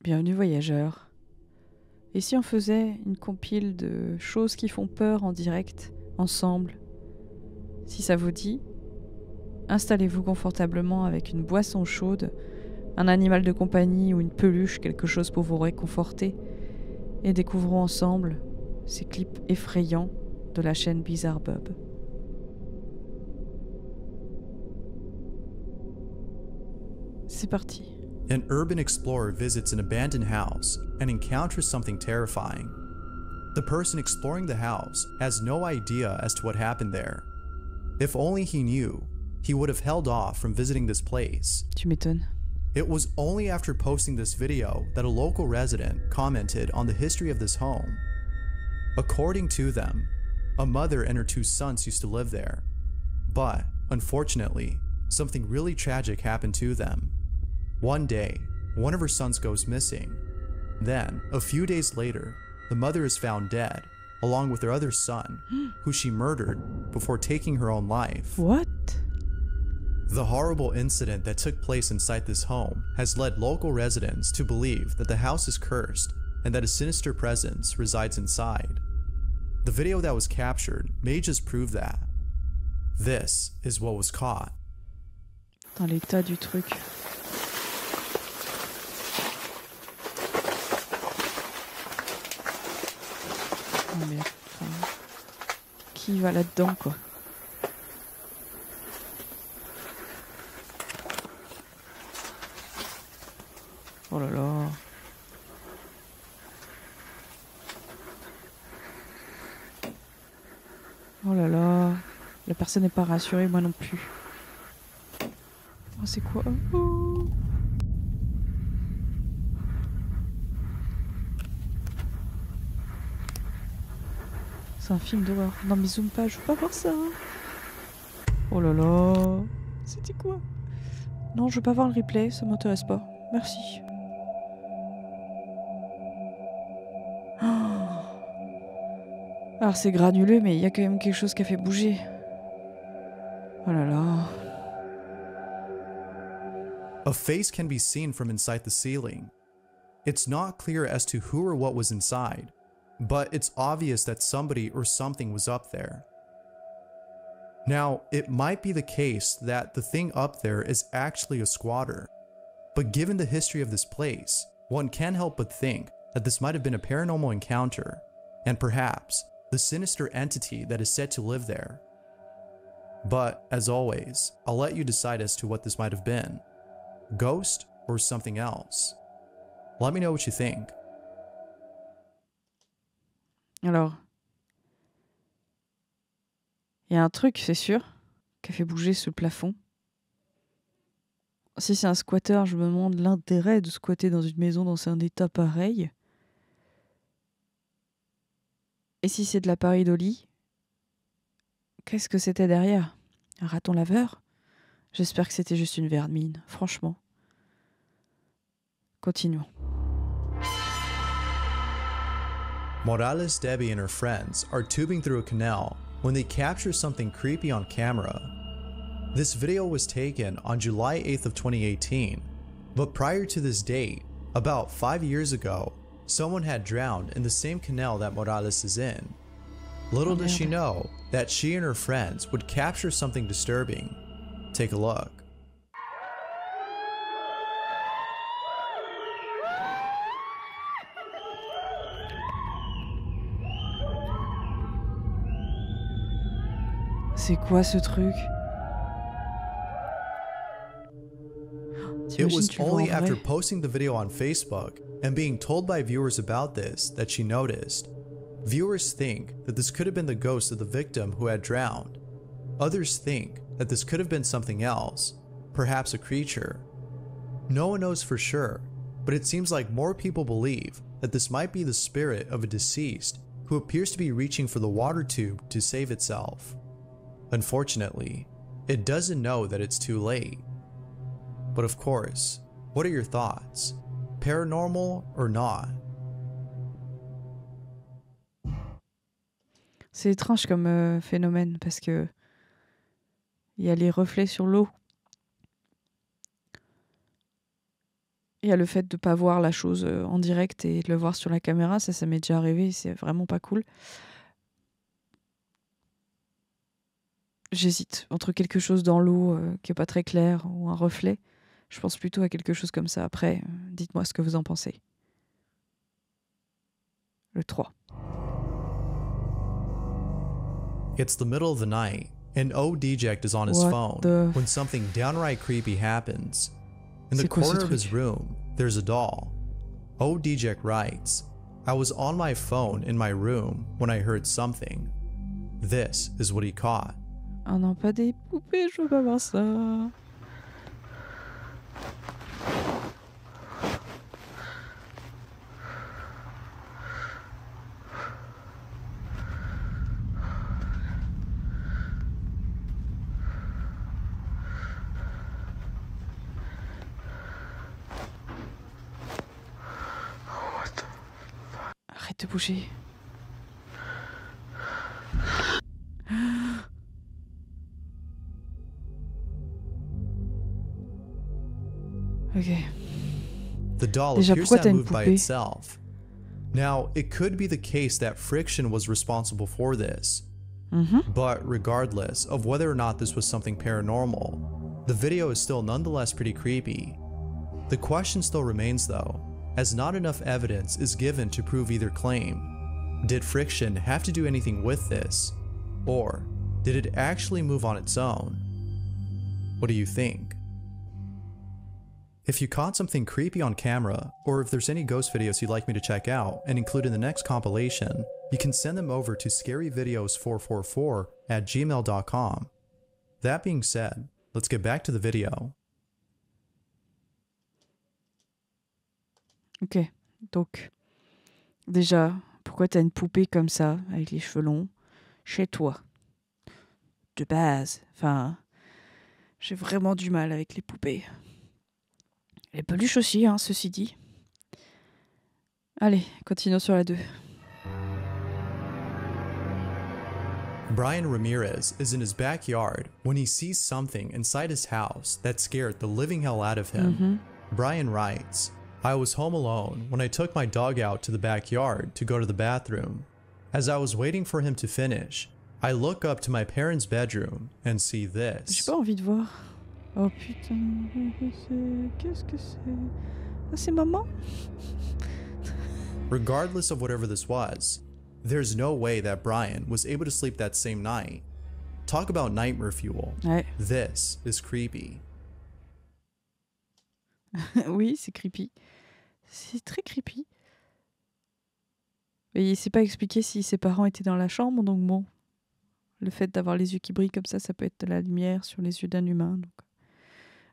Bienvenue voyageurs. Et si on faisait une compile de choses qui font peur en direct, ensemble? Si ça vous dit, installez-vous confortablement avec une boisson chaude, un animal de compagnie ou une peluche, quelque chose pour vous réconforter, et découvrons ensemble ces clips effrayants de la chaîne BizarreBub. C'est parti. An urban explorer visits an abandoned house and encounters something terrifying. The person exploring the house has no idea as to what happened there. If only he knew, he would have held off from visiting this place. Tu m'étonnes. It was only after posting this video that a local resident commented on the history of this home. According to them, a mother and her 2 sons used to live there. But, unfortunately, something really tragic happened to them. One day, one of her sons goes missing. Then, a few days later, the mother is found dead, along with her other son, who she murdered before taking her own life. What? The horrible incident that took place inside this home has led local residents to believe that the house is cursed and that a sinister presence resides inside. The video that was captured may just prove that. This is what was caught. Dans l'état du truc. Oh mais enfin, qui va là-dedans quoi? Oh là là. Oh là là. La personne n'est pas rassurée, moi non plus. Oh, c'est quoi? Oh. C'est un film d'horreur. Non mais zoom pas, je veux pas voir ça. Oh là là. C'était quoi? Non, je veux pas voir le replay, ça m'intéresse pas. Merci. Oh. Alors c'est granuleux, mais il y a quand même quelque chose qui a fait bouger. Oh là là. A face can be seen from inside the ceiling. It's not clear as to who or what was inside, but it's obvious that somebody or something was up there. Now, it might be the case that the thing up there is actually a squatter, but given the history of this place, one can't help but think that this might have been a paranormal encounter, and perhaps the sinister entity that is said to live there. But, as always, I'll let you decide as to what this might have been. Ghost or something else? Let me know what you think. Alors, il y a un truc, c'est sûr, qui a fait bouger ce plafond. Si c'est un squatteur, je me demande l'intérêt de squatter dans une maison dans un état pareil. Et si c'est de la pareidolie, qu'est-ce que c'était derrière? Un raton laveur? J'espère que c'était juste une vermine, franchement. Continuons. Morales, Debbie, and her friends are tubing through a canal when they capture something creepy on camera. This video was taken on July 8th of 2018, but prior to this date, about 5 years ago, someone had drowned in the same canal that Morales is in. Little does she know that she and her friends would capture something disturbing. Take a look. C'est quoi ce truc? It was only after posting the video on Facebook and being told by viewers about this that she noticed. Viewers think that this could have been the ghost of the victim who had drowned. Others think that this could have been something else, perhaps a creature. No one knows for sure, but it seems like more people believe that this might be the spirit of a deceased who appears to be reaching for the water tube to save itself. Unfortunately, it doesn't know that it's too late. But of course, what are your thoughts? Paranormal or not? C'est étrange comme phénomène parce que il y a les reflets sur l'eau. Il y a le fait de ne pas voir la chose en direct et de le voir sur la caméra, ça m'est déjà arrivé, c'est vraiment pas cool. J'hésite entre quelque chose dans l'eau qui est pas très clair ou un reflet. Je pense plutôt à quelque chose comme ça. Après, dites-moi ce que vous en pensez. Le 3. It's the middle of the night, and O-Deject is on his phone when something downright creepy happens. In the corner of his room, there's a doll. O-Deject writes, I was on my phone in my room when I heard something. This is what he caught. Ah non, pas des poupées, je veux pas voir ça. Arrête de bouger. Okay. The doll appears to have moved by itself. Now, it could be the case that friction was responsible for this. But regardless of whether or not this was something paranormal, the video is still nonetheless pretty creepy. The question still remains though, as not enough evidence is given to prove either claim. Did friction have to do anything with this? Or did it actually move on its own? What do you think? If you caught something creepy on camera, or if there's any ghost videos you'd like me to check out and include in the next compilation, you can send them over to scaryvideos444@gmail.com. That being said, let's get back to the video. Ok, donc, déjà, pourquoi t'as une poupée comme ça, avec les cheveux longs, chez toi? De base, enfin, j'ai vraiment du mal avec les poupées. Les peluches aussi, hein, ceci dit. Allez, continuons sur la 2. Brian Ramirez is in his backyard when he sees something inside his house that scared the living hell out of him. Brian writes, I was home alone when I took my dog out to the backyard to go to the bathroom. As I was waiting for him to finish, I look up to my parents' bedroom and see this. J'ai pas envie de voir. Oh putain, qu'est-ce que c'est? Ah, c'est maman? Regardless of whatever this was, there's no way that Brian was able to sleep that same night. Talk about nightmare fuel. Ouais. This is creepy. Oui, c'est creepy. C'est très creepy. Et il s'est pas expliqué si ses parents étaient dans la chambre, donc bon. Le fait d'avoir les yeux qui brillent comme ça peut être de la lumière sur les yeux d'un humain. Donc.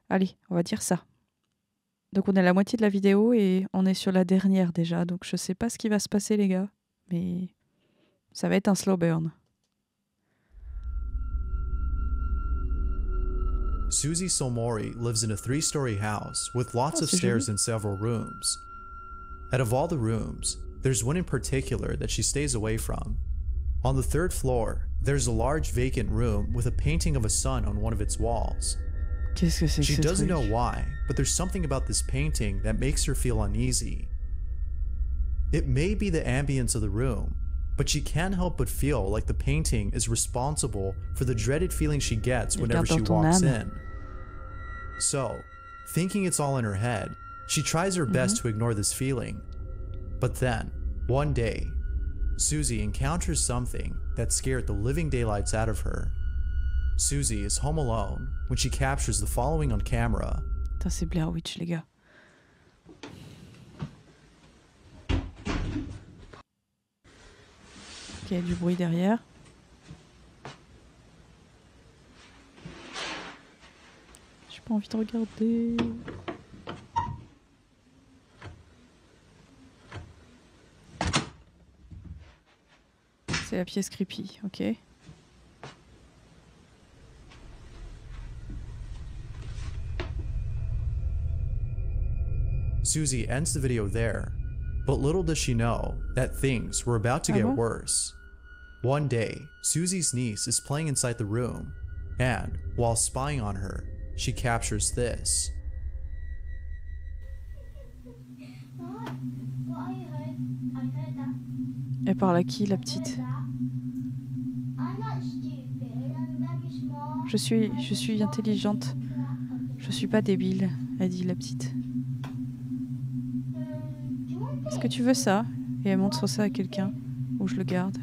Allez, on va dire ça. Donc on est à la moitié de la vidéo et on est sur la dernière déjà. Donc je sais pas ce qui va se passer les gars. Mais ça va être un slow burn. Susie Solmori lives in a 3-story house with lots of stairs and several rooms. Out of all the rooms, there's one in particular that she stays away from. On the 3rd floor, there's a large vacant room with a painting of a sun on one of its walls. Qu'est-ce que c'est que She ce doesn't truc? know why, but there's something about this painting that makes her feel uneasy. It may be the ambience of the room, but she can't help but feel like the painting is responsible for the dreaded feeling she gets whenever she walks in. So, thinking it's all in her head, she tries her best to ignore this feeling. But then, one day, Susie encounters something that scared the living daylights out of her. Susie is home alone when she captures the following on camera. Putain, c'est Blair Witch, les gars. Ok, il y a du bruit derrière. J'ai pas envie de regarder. C'est la pièce creepy, ok. Susie ends the video there, but little does she know that things were about to get worse. One day, Susie's niece is playing inside the room, and while spying on her, she captures this. Elle parle à qui, la petite? Je suis intelligente. Je suis pas débile, a dit la petite. Est-ce que tu veux ça? Et elle montre ça à quelqu'un, ou je le garde.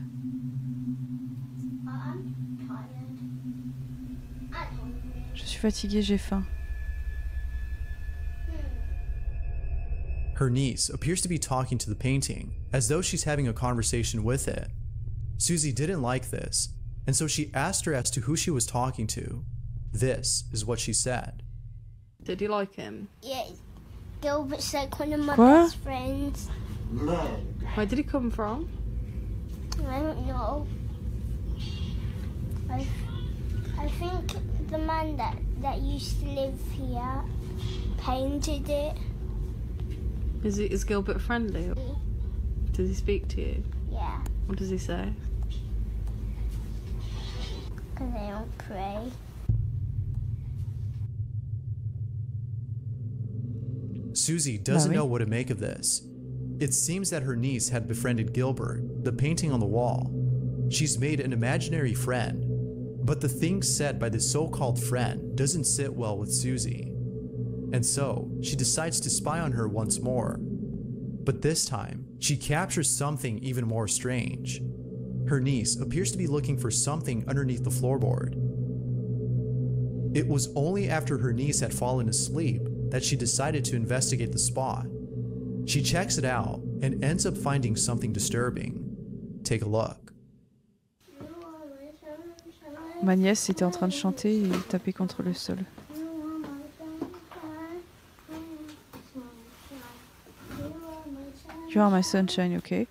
Je suis fatiguée, j'ai faim. Her niece appears to be talking to the painting, as though she's having a conversation with it. Susie didn't like this, and so she asked her as to who she was talking to. This is what she said. Did you like him? Yeah, Gilbert's like one of my Quoi? best friends. Where did he come from? I don't know. I think the man that used to live here painted it. Is Gilbert friendly? Does he speak to you? Yeah, What does he say? because I don't pray. Susie doesn't Bah oui. know what to make of this. It seems that her niece had befriended Gilbert, the painting on the wall. She's made an imaginary friend, but the things said by the so-called friend doesn't sit well with Susie. And so, she decides to spy on her once more. But this time, she captures something even more strange. Her niece appears to be looking for something underneath the floorboard. It was only after her niece had fallen asleep that she decided to investigate the spot. She checks it out and ends up finding something disturbing. Take a look. Ma nièce était en train de chanter et taper contre le sol. You are my sunshine, ok?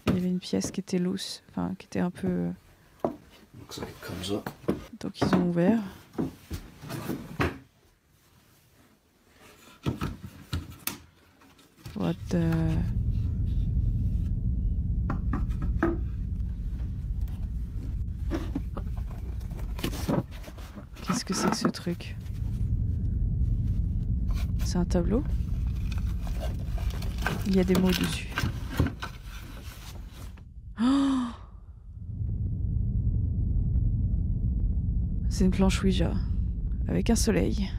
Il y avait une pièce qui était loose, enfin qui était un peu... Looks like it comes up. Donc ils ont ouvert. What the... Qu'est-ce que c'est que ce truc? C'est un tableau? Il y a des mots dessus. Oh, c'est une planche Ouija, avec un soleil.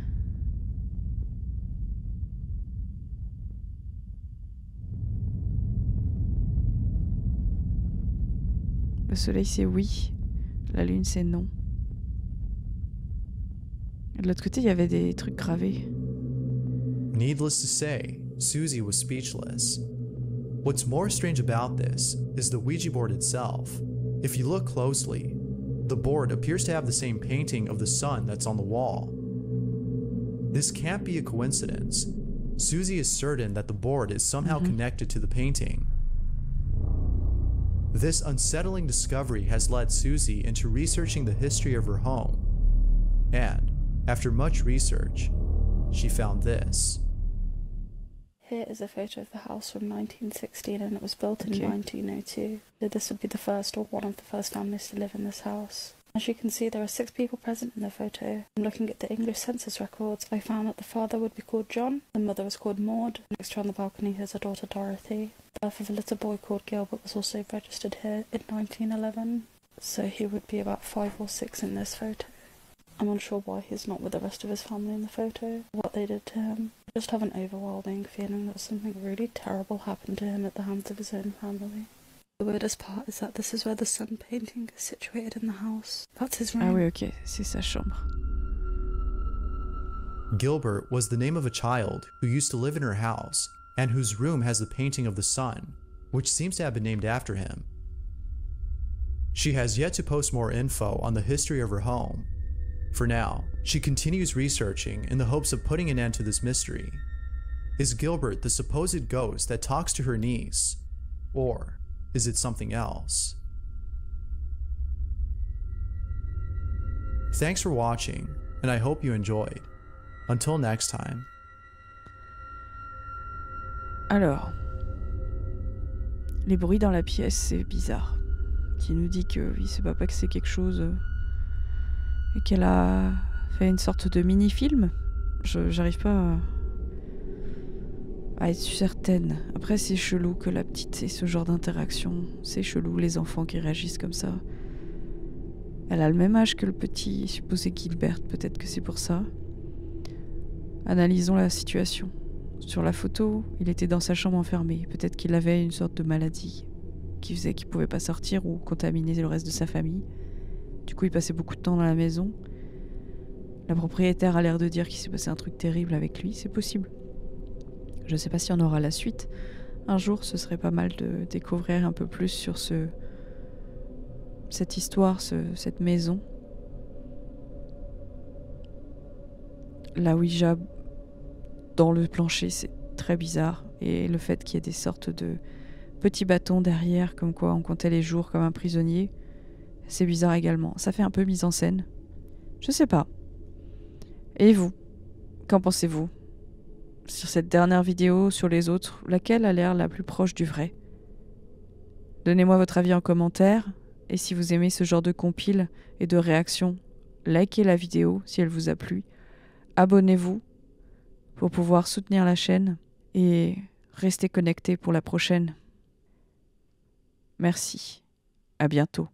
Le soleil c'est oui, la lune c'est non. Et de l'autre côté il y avait des trucs gravés. Needless to say, Susie was speechless. What's more strange about this is the Ouija board itself. If you look closely, the board appears to have the same painting of the sun that's on the wall. This can't be a coincidence. Susie is certain that the board is somehow connected to the painting. This unsettling discovery has led Susie into researching the history of her home. And, after much research, she found this. Here is a photo of the house from 1916 and it was built in 1902. This would be the first or one of the first families to live in this house. As you can see, there are 6 people present in the photo. And looking at the English census records, I found that the father would be called John, the mother was called Maud, next to her on the balcony is a daughter Dorothy. The birth of a little boy called Gilbert was also registered here in 1911, so he would be about 5 or 6 in this photo. I'm unsure why he's not with the rest of his family in the photo, what they did to him. I just have an overwhelming feeling that something really terrible happened to him at the hands of his own family. The weirdest part is that this is where the sun painting is situated in the house. That's his room. Ah oui, ok, c'est sa chambre. Gilbert was the name of a child who used to live in her house and whose room has the painting of the sun, which seems to have been named after him. She has yet to post more info on the history of her home. For now, she continues researching in the hopes of putting an end to this mystery. Is Gilbert the supposed ghost that talks to her niece? Or is it something else? Thanks for watching, and I hope you enjoyed. Until next time. Alors, les bruits dans la pièce, c'est bizarre. Qui nous dit que il sait pas que c'est quelque chose et qu'elle a fait une sorte de mini-film. J'arrive pas à être certaine. Après, c'est chelou que la petite ait ce genre d'interaction. C'est chelou les enfants qui réagissent comme ça. Elle a le même âge que le petit supposé Gilbert, peut-être que c'est pour ça. Analysons la situation. Sur la photo, il était dans sa chambre enfermé. Peut-être qu'il avait une sorte de maladie qui faisait qu'il ne pouvait pas sortir ou contaminer le reste de sa famille. Du coup, il passait beaucoup de temps dans la maison. La propriétaire a l'air de dire qu'il s'est passé un truc terrible avec lui. C'est possible. Je ne sais pas si on aura la suite. Un jour, ce serait pas mal de découvrir un peu plus sur cette histoire, cette maison. La Ouija dans le plancher, c'est très bizarre. Et le fait qu'il y ait des sortes de petits bâtons derrière, comme quoi on comptait les jours comme un prisonnier, c'est bizarre également. Ça fait un peu mise en scène. Je sais pas. Et vous, qu'en pensez-vous ? Sur cette dernière vidéo, sur les autres, laquelle a l'air la plus proche du vrai ? Donnez-moi votre avis en commentaire. Et si vous aimez ce genre de compile et de réaction, likez la vidéo si elle vous a plu. Abonnez-vous pour pouvoir soutenir la chaîne et restez connectés pour la prochaine. Merci. À bientôt.